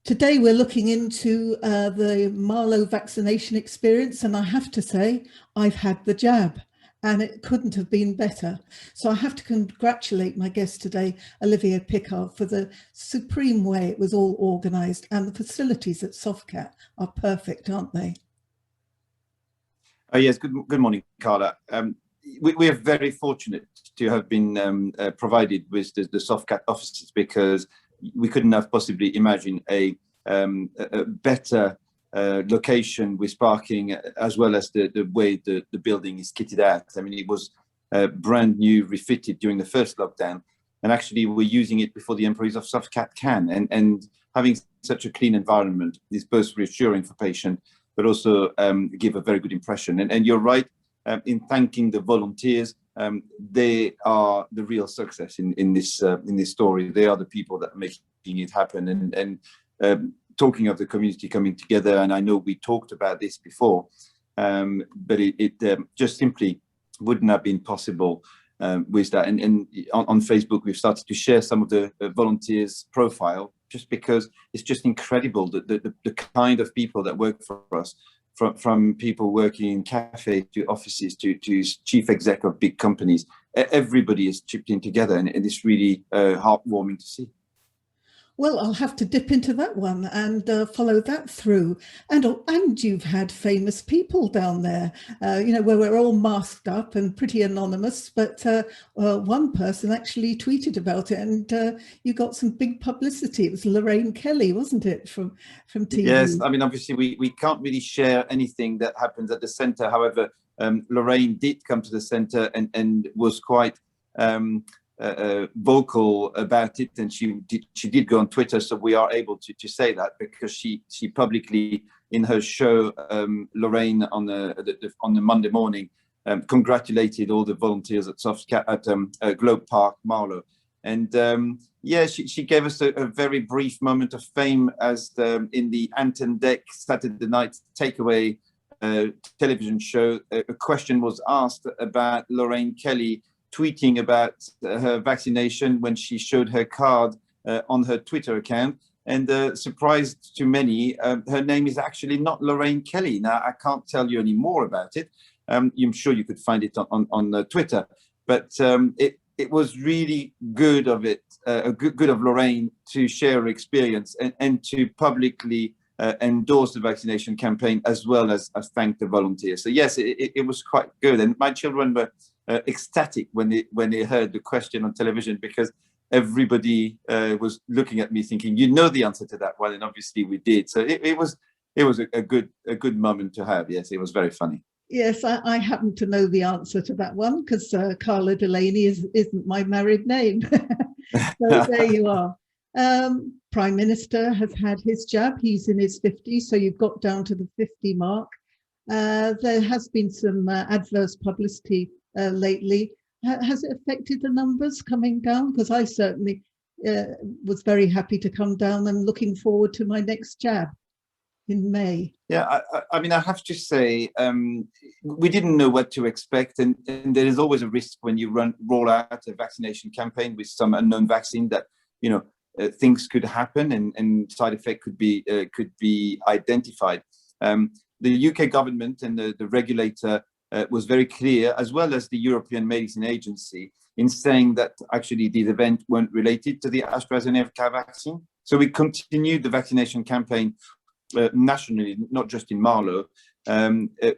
Today we're looking into the Marlow vaccination experience, and I have to say I've had the jab and it couldn't have been better. So I have to congratulate my guest today, Olivier Picard, for the supreme way it was all organised, and the facilities at Softcat are perfect, aren't they? Oh yes, good morning, Carla. We are very fortunate to have been provided with the Softcat offices, because we couldn't have possibly imagined a better location with parking, as well as the way the building is kitted out. I mean, it was brand new, refitted during the first lockdown, and actually we're using it before the employees of Softcat can. And having such a clean environment is both reassuring for patients, but also give a very good impression. And you're right in thanking the volunteers. They are the real success in this story. They are the people that are making it happen. And talking of the community coming together, and I know we talked about this before, but it just simply wouldn't have been possible with that. And on Facebook, we've started to share some of the volunteers' profile, just because it's just incredible the kind of people that work for us. From people working in cafes to offices to chief exec of big companies, everybody is chipped in together, and it's really heartwarming to see. Well, I'll have to dip into that one and follow that through. And you've had famous people down there, where we're all masked up and pretty anonymous, but one person actually tweeted about it, and you got some big publicity. It was Lorraine Kelly, wasn't it, from TV? Yes, I mean, obviously we can't really share anything that happens at the centre. However, Lorraine did come to the centre and was quite vocal about it, and she did go on Twitter, so we are able to say that, because she publicly, in her show, Lorraine on the Monday morning, congratulated all the volunteers at Softcat at Globe Park, Marlow. And yeah, she gave us a very brief moment of fame as in the Ant and Dec Saturday night takeaway television show. A question was asked about Lorraine Kelly tweeting about her vaccination when she showed her card on her Twitter account. And surprised to many, her name is actually not Lorraine Kelly. Now, I can't tell you any more about it. I'm sure you could find it on Twitter. But it was really good of good of Lorraine to share her experience and to publicly endorse the vaccination campaign, as well as thank the volunteers. So yes, it was quite good. And my children were ecstatic when they heard the question on television, because everybody was looking at me thinking, you know the answer to that one, and obviously we did. So it was a good moment to have. Yes, it was very funny. Yes, I happen to know the answer to that one, because Carla Delaney isn't my married name. So there you are. Prime Minister has had his jab. He's in his 50s, so you've got down to the 50 mark. There has been some adverse publicity lately. Has it affected the numbers coming down? Because I certainly was very happy to come down and looking forward to my next jab in May. Yeah, I mean, I have to say, we didn't know what to expect, and there is always a risk when you roll out a vaccination campaign with some unknown vaccine that, things could happen and side effect could be identified. The UK government and the regulator was very clear, as well as the European Medicine Agency, in saying that actually these events weren't related to the Astra Zeneca vaccine. So we continued the vaccination campaign nationally, not just in Marlow,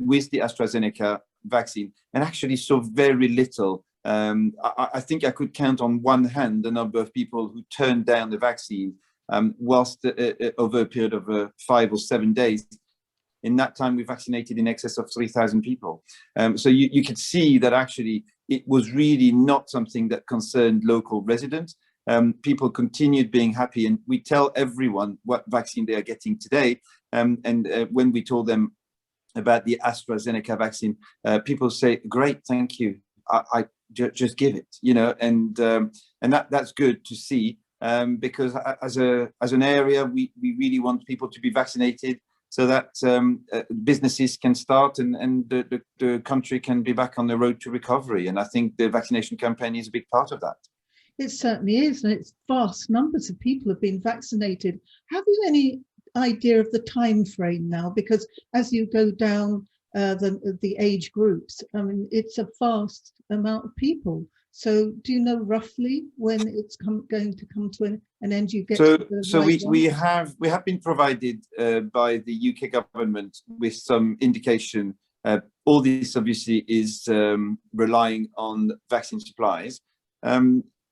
with the Astra Zeneca vaccine, and actually saw very little. I think I could count on one hand the number of people who turned down the vaccine whilst over a period of 5 or 7 days. In that time, we vaccinated in excess of 3,000 people. So you could see that actually it was really not something that concerned local residents. People continued being happy, and we tell everyone what vaccine they are getting today. And when we told them about the Astra Zeneca vaccine, people say, "Great, thank you. I just give it," and that's good to see, because as an area, we really want people to be vaccinated, so that businesses can start and the country can be back on the road to recovery. And I think the vaccination campaign is a big part of that. It certainly is, and it's vast numbers of people have been vaccinated. Have you any idea of the time frame now? Because as you go down the age groups, I mean, it's a vast amount of people. So do you know roughly when it's going to come to an end? You get So, to the so right we have been provided by the UK government with some indication. All this obviously is relying on vaccine supplies.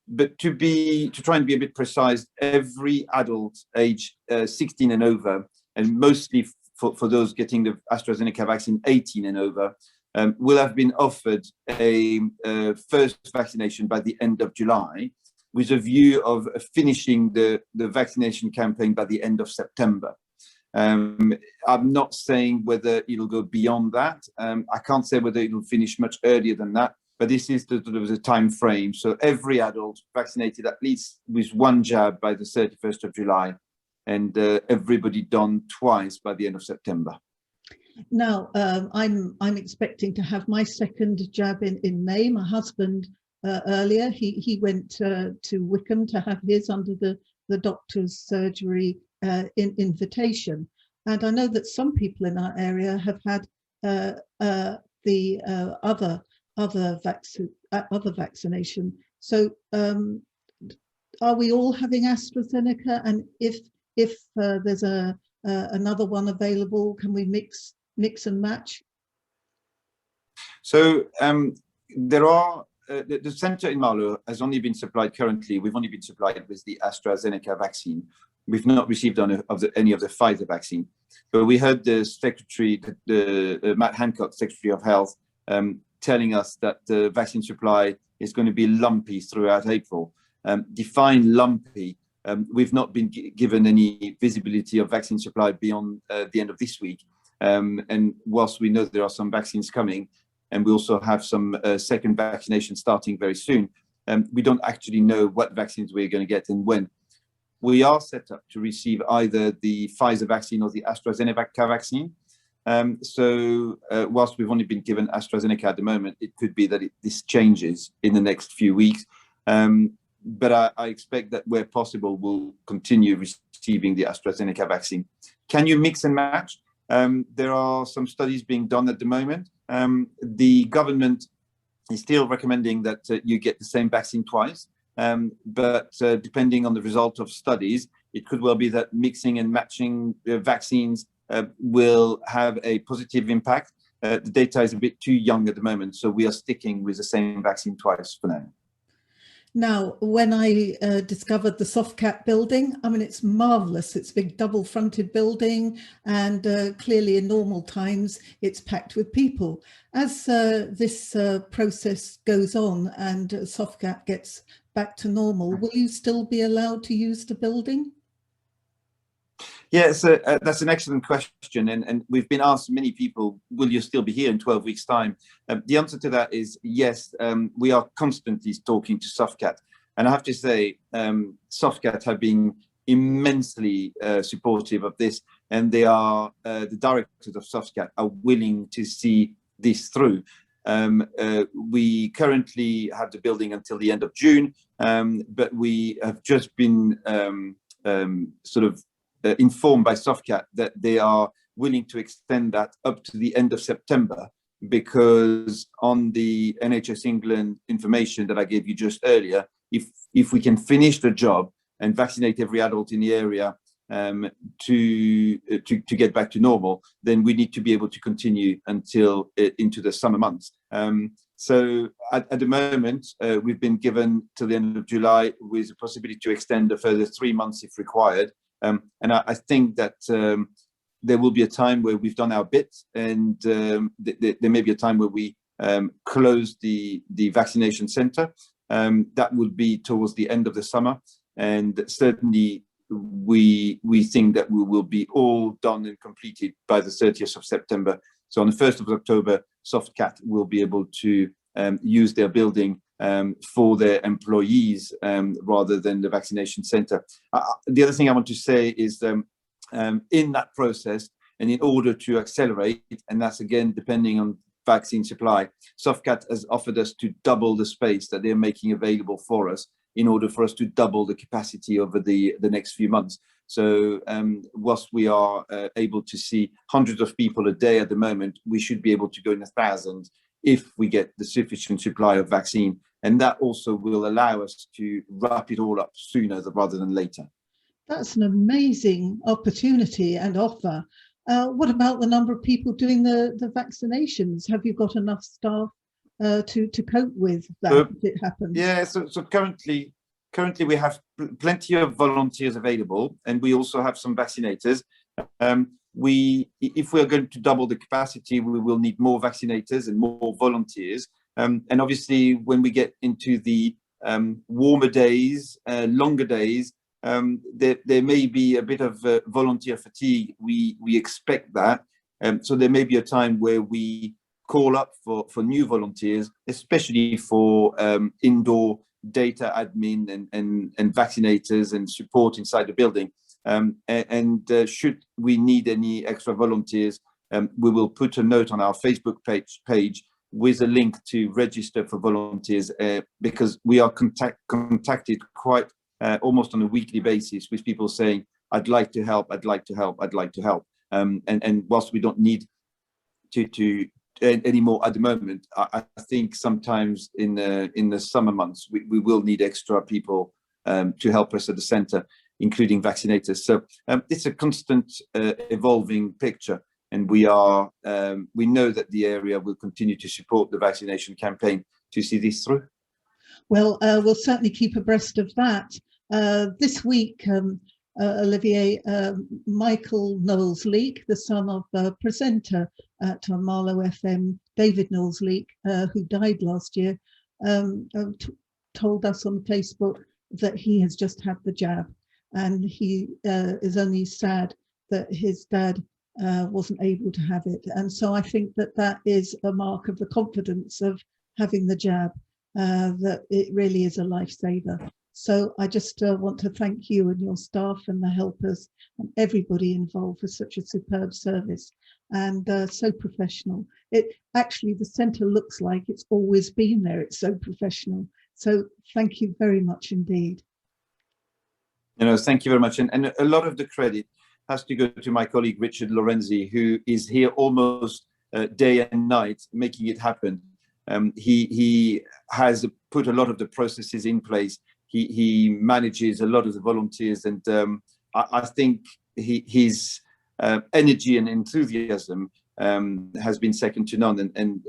But to try and be a bit precise, every adult age 16 and over, and mostly for those getting the AstraZeneca vaccine 18 and over, will have been offered a first vaccination by the end of July, with a view of finishing the vaccination campaign by the end of September. I'm not saying whether it'll go beyond that. I can't say whether it'll finish much earlier than that, but this is the time frame. So every adult vaccinated at least with one jab by the 31st of July, and everybody done twice by the end of September. Now, I'm expecting to have my second jab in May. My husband earlier, he went to Wickham to have his under the doctor's surgery invitation. And I know that some people in our area have had the other vaccination. So are we all having AstraZeneca? And if there's another one available, can we mix and match? So there are the centre in Marlow has only been supplied currently. We've only been supplied with the AstraZeneca vaccine. We've not received any of the Pfizer vaccine. But we heard the secretary, Matt Hancock, Secretary of Health, telling us that the vaccine supply is going to be lumpy throughout April. Define lumpy. We've not been given any visibility of vaccine supply beyond the end of this week. And whilst we know there are some vaccines coming, and we also have some second vaccination starting very soon, we don't actually know what vaccines we're going to get and when. We are set up to receive either the Pfizer vaccine or the AstraZeneca vaccine. So whilst we've only been given AstraZeneca at the moment, it could be that this changes in the next few weeks. But I expect that where possible, we'll continue receiving the AstraZeneca vaccine. Can you mix and match? There are some studies being done at the moment. The government is still recommending that you get the same vaccine twice. But depending on the result of studies, it could well be that mixing and matching vaccines will have a positive impact. The data is a bit too young at the moment, so we are sticking with the same vaccine twice for now. Now, when I discovered the Softcat building, I mean, it's marvellous. It's a big double-fronted building, and clearly in normal times, it's packed with people. As this process goes on and Softcat gets back to normal, will you still be allowed to use the building? Yeah, so that's an excellent question. And we've been asked many people, will you still be here in 12 weeks' time? The answer to that is yes. We are constantly talking to Softcat. And I have to say, Softcat have been immensely supportive of this. And they are, the directors of Softcat are willing to see this through. We currently have the building until the end of June, but we have just been informed by Softcat that they are willing to extend that up to the end of September, because on the NHS England information that I gave you just earlier, if we can finish the job and vaccinate every adult in the area to get back to normal, then we need to be able to continue until into the summer months. So at the moment, we've been given till the end of July with the possibility to extend a further 3 months if required. And I think that there will be a time where we've done our bit, and there may be a time where we close the vaccination centre. That would be towards the end of the summer, and certainly we think that we will be all done and completed by the 30th of September. So on the 1st of October, Softcat will be able to use their building for their employees rather than the vaccination centre. The other thing I want to say is in that process, and in order to accelerate, and that's again depending on vaccine supply, Softcat has offered us to double the space that they're making available for us. in order for us to double the capacity over the next few months. So whilst we are able to see hundreds of people a day at the moment, we should be able to go in 1,000 if we get the sufficient supply of vaccine. And that also will allow us to wrap it all up sooner rather than later. That's an amazing opportunity and offer. What about the number of people doing the vaccinations? Have you got enough staff to cope with that if it happens? Yeah, so currently we have plenty of volunteers available, and we also have some vaccinators. If we're going to double the capacity, we will need more vaccinators and more volunteers. And obviously, when we get into the warmer days, longer days, there may be a bit of volunteer fatigue. We expect that. So there may be a time where we call up for new volunteers, especially for indoor data admin and vaccinators and support inside the building. Should we need any extra volunteers, we will put a note on our Facebook page with a link to register for volunteers, because we are contacted quite almost on a weekly basis with people saying, I'd like to help, I'd like to help, I'd like to help. And whilst we don't need to anymore at the moment, I think sometimes in the summer months we will need extra people to help us at the centre, including vaccinators. So it's a constant evolving picture, and we know that the area will continue to support the vaccination campaign to see this through. Well, we'll certainly keep abreast of that. This week, Olivier, Michael Knowles-Leake, the son of a presenter at Marlow FM, David Knowles-Leake, who died last year, told us on Facebook that he has just had the jab, and he is only sad that his dad wasn't able to have it. And so I think that is a mark of the confidence of having the jab, that it really is a lifesaver. So I just want to thank you and your staff and the helpers and everybody involved for such a superb service, and so professional. It actually, the centre looks like it's always been there. It's so professional. So thank you very much indeed. Thank you very much. And a lot of the credit has to go to my colleague, Richard Lorenzi, who is here almost day and night making it happen. He has put a lot of the processes in place. He manages a lot of the volunteers, and I think his energy and enthusiasm has been second to none, and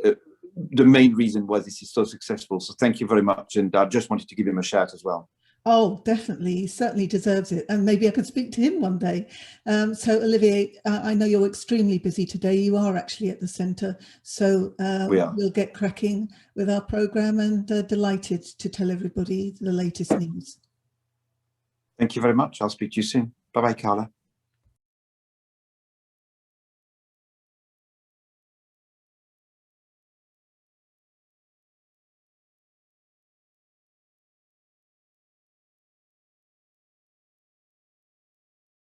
the main reason why this is so successful. So thank you very much, and I just wanted to give him a shout as well. Oh, definitely. He certainly deserves it. And maybe I could speak to him one day. So, Olivier, I know you're extremely busy today. You are actually at the centre. So we'll get cracking with our programme, and delighted to tell everybody the latest news. Thank you very much. I'll speak to you soon. Bye-bye, Carla.